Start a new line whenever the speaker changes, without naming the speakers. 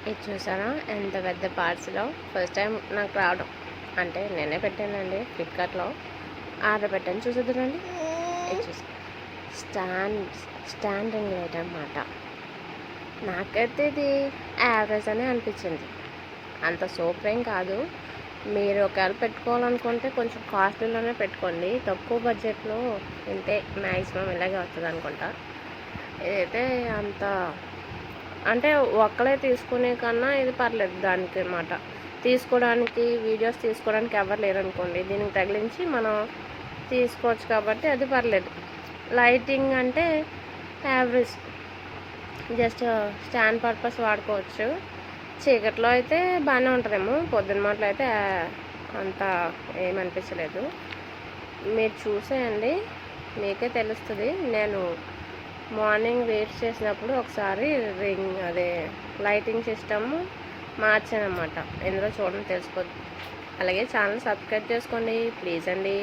ఇది చూసారా ఎంత పెద్ద పార్సిలో ఫస్ట్ టైం నాకు రావడం. అంటే నేనే పెట్టానండి ఫ్లిప్కార్ట్లో ఆర్డర్ పెట్టాను. చూసేద్దురండి. ఇది చూసి స్టాండింగ్ లైట్ అన్నమాట. నాకైతే ఇది యావరేజ్ అనే అనిపించింది. అంత సూపర్ ఏం కాదు. మీరు ఒకవేళ పెట్టుకోవాలనుకుంటే కొంచెం కాస్ట్లీలోనే పెట్టుకోండి. తక్కువ బడ్జెట్లో ఇంతే మ్యాక్సిమం ఇలాగే వస్తుంది అనుకుంటా. ఇదైతే అంత అంటే ఒక్కలే తీసుకునే కన్నా ఇది పర్లేదు దానికి అన్నమాట. తీసుకోవడానికి వీడియోస్ తీసుకోవడానికి ఎవరు లేరనుకోండి, దీనికి తగిలించి మనం తీసుకోవచ్చు కాబట్టి అది పర్లేదు. లైటింగ్ అంటే యావరేజ్, జస్ట్ స్టాండ్ పర్పస్ వాడుకోవచ్చు. చీకట్లో అయితే బాగానే ఉంటుందేమో, పొద్దున్న మాటలు అయితే అంత ఏమనిపించలేదు. మీరు చూసేయండి, మీకే తెలుస్తుంది. నేను మార్నింగ్ వెయిట్ చేసినప్పుడు ఒకసారి అదే లైటింగ్ సిస్టమ్ మార్చానమాట. ఎందులో చూడండి తెలిసిపోద్ది. అలాగే ఛానల్ సబ్స్క్రైబ్ చేసుకోండి ప్లీజ్ అండి.